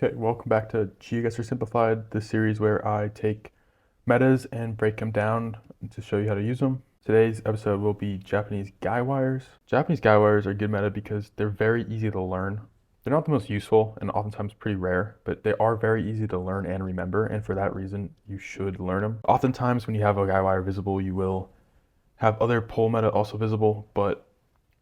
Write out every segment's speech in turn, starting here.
Okay, welcome back to Geoguessr Simplified, the series where I take metas and break them down to show you how to use them. Today's episode will be Japanese guy wires. Japanese guy wires are good meta because they're very easy to learn. They're not the most useful and oftentimes pretty rare, but they are very easy to learn and remember, and for that reason, you should learn them. Oftentimes, when you have a guy wire visible, you will have other pole meta also visible, but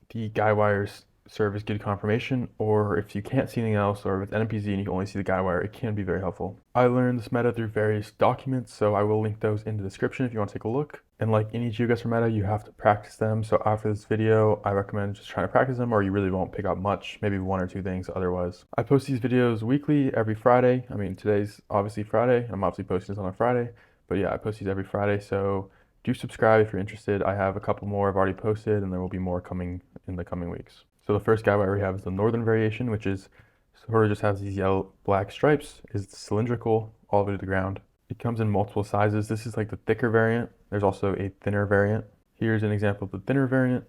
the guy wires serve as good confirmation, or if you can't see anything else, or with NPZ and you can only see the guy wire, it can be very helpful. I learned this meta through various documents, so I will link those in the description if you want to take a look. And like any Geoguessr meta, you have to practice them, so after this video, I recommend just trying to practice them, or you really won't pick up much, maybe one or two things otherwise. I post these videos weekly, every Friday. I mean, today's obviously Friday, I'm obviously posting this on a Friday, but yeah, I post these every Friday, so do subscribe if you're interested. I have a couple more I've already posted, and there will be more coming in the coming weeks. So the first guy wire we have is the northern variation, which is sort of just has these yellow black stripes, is cylindrical all the way to the ground. It comes in multiple sizes. This is like the thicker variant. There's also a thinner variant. Here's an example of the thinner variant.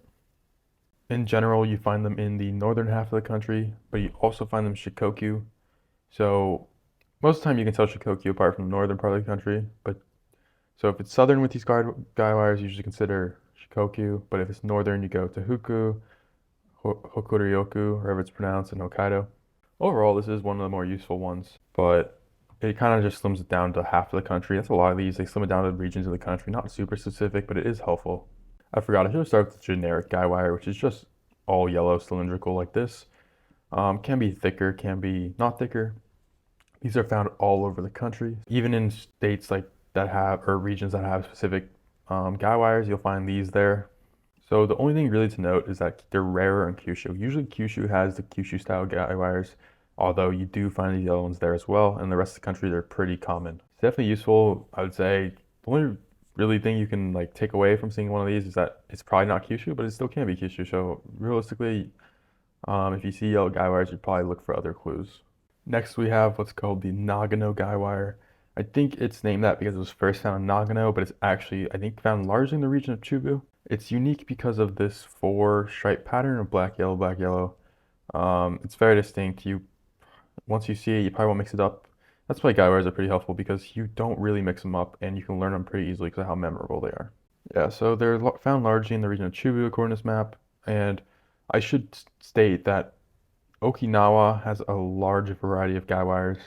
In general, you find them in the northern half of the country, but you also find them Shikoku. So most of the time you can tell Shikoku apart from the northern part of the country, but so if it's southern with these guy wires, you usually consider Shikoku, but if it's northern, you go to Huku, Hokuryoku, however it's pronounced, in Hokkaido. Overall, this is one of the more useful ones, but it kind of just slims it down to half of the country. That's a lot of these. They slim it down to regions of the country, not super specific, but it is helpful. I forgot, I should have started with the generic guy wire, which is just all yellow cylindrical like this. Can be thicker, can be not thicker. These are found all over the country, even in states like that have, or regions that have specific guy wires, you'll find these there. So the only thing really to note is that they're rarer in Kyushu. Usually Kyushu has the Kyushu style guy wires, although you do find these yellow ones there as well, and the rest of the country they're pretty common. It's definitely useful. I would say the only really thing you can like take away from seeing one of these is that it's probably not Kyushu, but it still can be Kyushu. So realistically, if you see yellow guy wires, you'd probably look for other clues. Next, we have what's called the Nagano guy wire. I think it's named that because it was first found in Nagano, but it's actually, I think, found largely in the region of Chubu. It's unique because of this four stripe pattern of black, yellow, black, yellow. It's very distinct. Once you see it, you probably won't mix it up. That's why guy wires are pretty helpful because you don't really mix them up and you can learn them pretty easily because of how memorable they are. Yeah, so they're found largely in the region of Chubu according to this map, and I should state that Okinawa has a large variety of guy wires.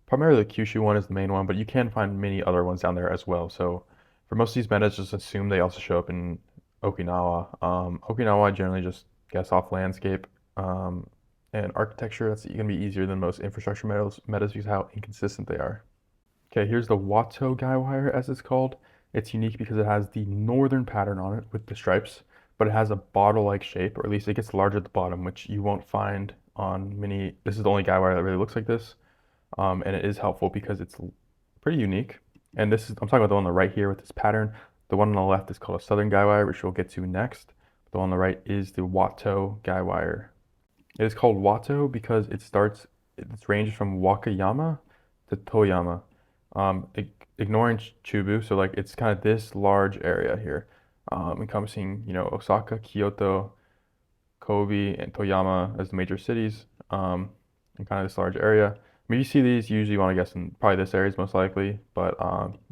Primarily the Kyushu one is the main one, but you can find many other ones down there as well. So for most of these metas, just assume they also show up in Okinawa. Okinawa, I generally just guess off landscape and architecture. That's going to be easier than most infrastructure metas because of how inconsistent they are. Okay, here's the Watto guy wire as it's called. It's unique because it has the northern pattern on it with the stripes, but it has a bottle-like shape, or at least it gets larger at the bottom, which you won't find on many. This is the only guy wire that really looks like this, and it is helpful because it's pretty unique. And this is, I'm talking about the one on the right here with this pattern. The one on the left is called a southern guy wire, which we'll get to next. The one on the right is the Watto guy wire. It is called Watto because its range from Wakayama to Toyama. Ignoring Chubu, so like it's kind of this large area here, encompassing, Osaka, Kyoto, Kobe, and Toyama as the major cities, and kind of this large area. I mean, you see these, you usually want to guess in probably this area is most likely, but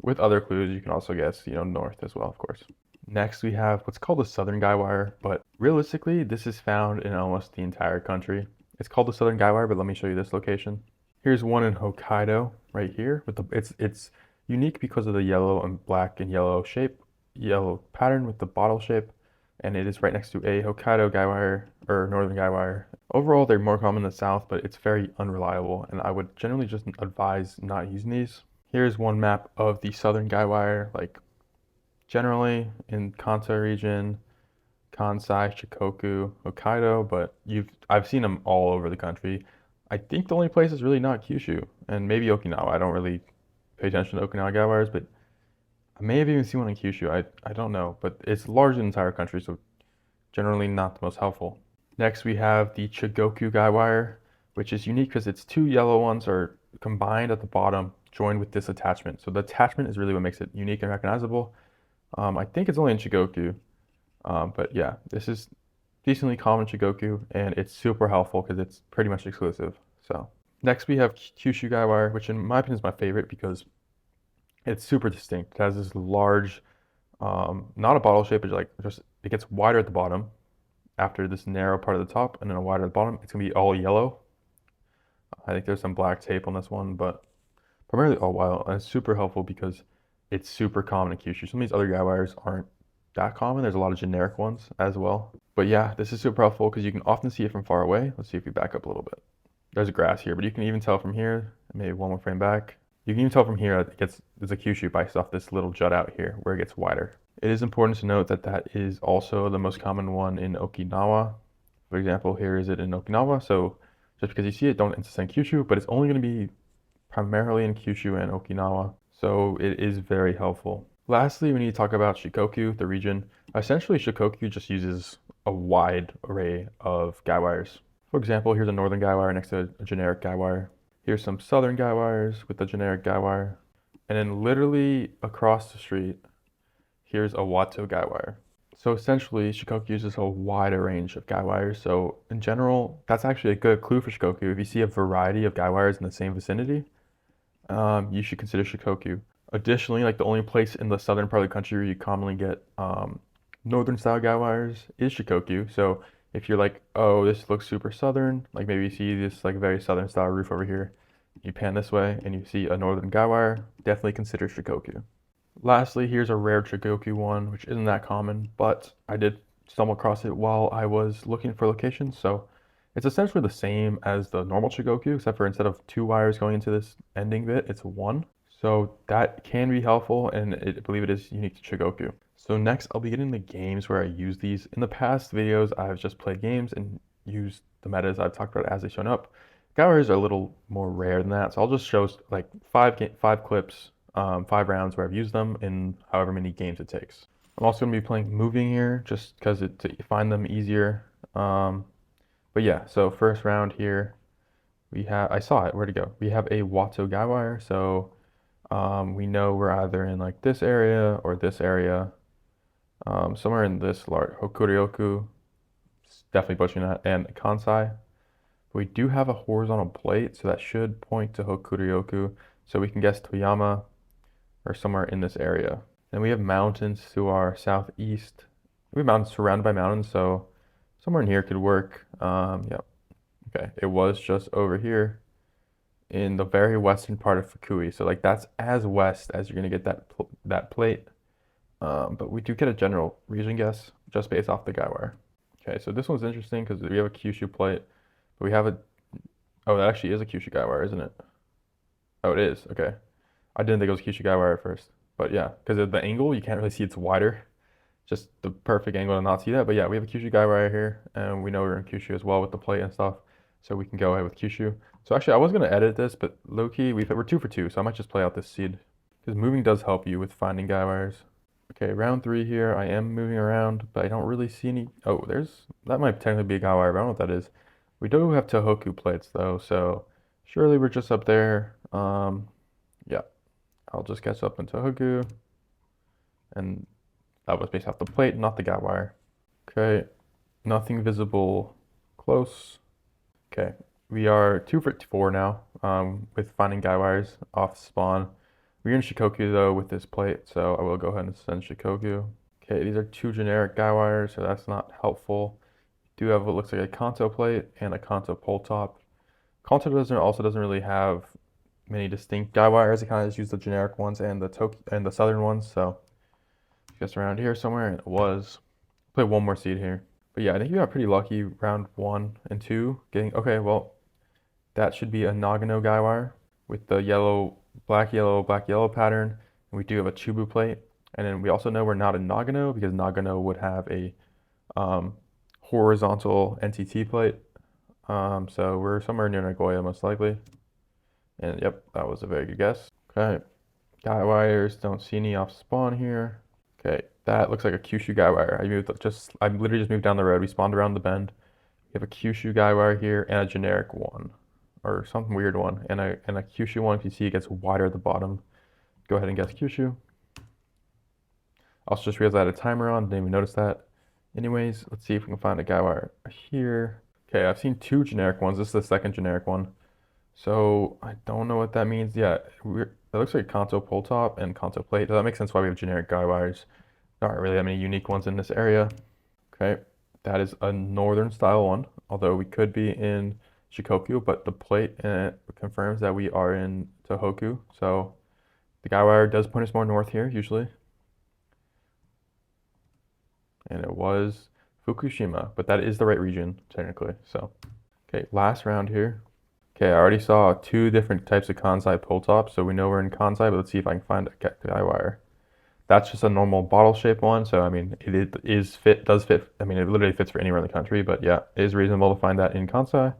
with other clues, you can also guess, north as well, of course. Next, we have what's called the Southern Guy Wire, but realistically, this is found in almost the entire country. It's called the Southern Guy Wire, but let me show you this location. Here's one in Hokkaido, right here. It's unique because of the yellow and black and yellow shape, yellow pattern with the bottle shape, and it is right next to a Hokkaido guy wire or northern guy wire. Overall, they're more common in the south, but it's very unreliable, and I would generally just advise not using these. Here's one map of the southern guy wire, like generally in Kanto region, Kansai, Shikoku, Hokkaido, but I've seen them all over the country. I think the only place is really not Kyushu, and maybe Okinawa. I don't really pay attention to Okinawa guy wires, but I may have even seen one in Kyushu. I don't know, but it's largely the entire country, so generally not the most helpful. Next, we have the Chugoku guy wire, which is unique because its two yellow ones are combined at the bottom, joined with this attachment. So the attachment is really what makes it unique and recognizable. I think it's only in Chugoku, but yeah, this is decently common Chugoku, and it's super helpful because it's pretty much exclusive. So Next we have Kyushu guy wire, which in my opinion is my favorite because it's super distinct. It has this large, not a bottle shape, but like just it gets wider at the bottom after this narrow part at the top, and then a wider at the bottom. It's gonna be all yellow. I think there's some black tape on this one, but primarily all white, and it's super helpful because it's super common in Kyushu. Some of these other guy wires aren't that common. There's a lot of generic ones as well. But yeah, this is super helpful because you can often see it from far away. Let's see if we back up a little bit. There's grass here, but you can even tell from here, maybe one more frame back. You can even tell from here that there's a Kyushu based off this little jut out here where it gets wider. It is important to note that that is also the most common one in Okinawa. For example, here is it in Okinawa. So just because you see it, don't insist Kyushu, but it's only going to be primarily in Kyushu and Okinawa. So it is very helpful. Lastly, we need to talk about Shikoku, the region. Essentially, Shikoku just uses a wide array of guy wires. For example, here's a northern guy wire next to a generic guy wire. Here's some southern guy wires with a generic guy wire. And then literally across the street, here's a Wato guy wire. So essentially, Shikoku uses a wider range of guy wires. So in general, that's actually a good clue for Shikoku. If you see a variety of guy wires in the same vicinity, you should consider Shikoku. Additionally, like the only place in the southern part of the country where you commonly get northern style guy wires is Shikoku. So if you're like, oh, this looks super southern, like maybe you see this like very southern style roof over here, you pan this way and you see a northern guy wire, definitely consider Shikoku. Lastly, here's a rare Chugoku one, which isn't that common, but I did stumble across it while I was looking for locations. So it's essentially the same as the normal Chugoku, except for instead of 2 wires going into this ending bit, it's 1. So that can be helpful, and I believe it is unique to Chugoku. So next, I'll be getting the games where I use these. In the past videos, I've just played games and used the metas I've talked about as they've shown up. Gowers are a little more rare than that, so I'll just show like 5 clips, 5 rounds where I've used them in however many games it takes. I'm also going to be playing moving here just because to find them easier. But yeah, so first round here, we have, I saw it, where'd it go? We have a Wato guy wire, so we know we're either in like this area or this area, somewhere in this large, Hokuryoku, definitely butchering that, and Kansai. We do have a horizontal plate, so that should point to Hokuryoku, so we can guess Toyama or somewhere in this area. Then we have mountains to our southeast. We have mountains surrounded by mountains, so somewhere in here could work. Yep. Okay, it was just over here in the very western part of Fukui. So like that's as west as you're gonna get that plate. But we do get a general region guess just based off the guy wire. Okay, so this one's interesting because we have a Kyushu plate, but we have a, oh, that actually is a Kyushu guy wire, isn't it? Oh, it is. Okay. I didn't think it was Kyushu guy wire at first, but yeah, because of the angle, you can't really see it's wider. Just the perfect angle to not see that. But yeah, we have a Kyushu guy right here, and we know we're in Kyushu as well with the plate and stuff. So we can go ahead with Kyushu. So actually, I was gonna edit this, but low-key, we're 2 for 2, so I might just play out this seed. Because moving does help you with finding guy wires. Okay, round 3 here, I am moving around, but I don't really see any, oh, that might technically be a guy wire, but I don't know what that is. We do have Tohoku plates though, so surely we're just up there. Yeah, I'll just catch up in Tohoku, and that was based off the plate, not the guy wire. Okay, nothing visible close. Okay, we are 2 for 4 now with finding guy wires off spawn. We're in Shikoku though with this plate, so I will go ahead and send Shikoku. Okay, these are 2 generic guy wires, so that's not helpful. We do have what looks like a Kanto plate and a Kanto pole top. Kanto also doesn't really have many distinct guy wires. It kind of just use the generic ones and the southern ones, so I guess around here somewhere, and it was. Play one more seed here. But yeah, I think you got pretty lucky round 1 and 2 getting, okay, well, that should be a Nagano guy wire with the black, yellow pattern. And we do have a Chubu plate. And then we also know we're not in Nagano because Nagano would have a horizontal NTT plate. So we're somewhere near Nagoya most likely. And yep, that was a very good guess. Okay, guy wires, don't see any off spawn here. Okay, that looks like a Kyushu guy wire. I literally just moved down the road. We spawned around the bend. We have a Kyushu guy wire here and a generic one, or something weird one, and a Kyushu one. If you see, it gets wider at the bottom. Go ahead and guess Kyushu. Also, just realized I had a timer on. Didn't even notice that. Anyways, let's see if we can find a guy wire here. Okay, I've seen 2 generic ones. This is the second generic one. So I don't know what that means. Yeah, it looks like console pull top and console plate. Does that make sense why we have generic guy wires? There aren't really that many unique ones in this area. Okay, that is a northern style one, although we could be in Shikoku, but the plate confirms that we are in Tohoku. So the guy wire does point us more north here, usually. And it was Fukushima, but that is the right region, technically. So, okay, last round here. Okay, I already saw two different types of Kansai pull tops, so we know we're in Kansai, but let's see if I can find a guy wire. That's just a normal bottle shaped one, so I mean, does fit. I mean, it literally fits for anywhere in the country, but yeah, it is reasonable to find that in Kansai.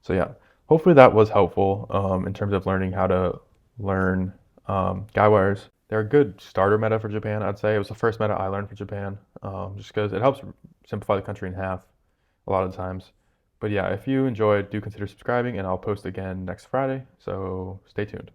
So yeah, hopefully that was helpful in terms of learning how to learn guy wires. They're a good starter meta for Japan, I'd say. It was the first meta I learned for Japan, just because it helps simplify the country in half a lot of the times. But yeah, if you enjoyed, do consider subscribing, and I'll post again next Friday, so stay tuned.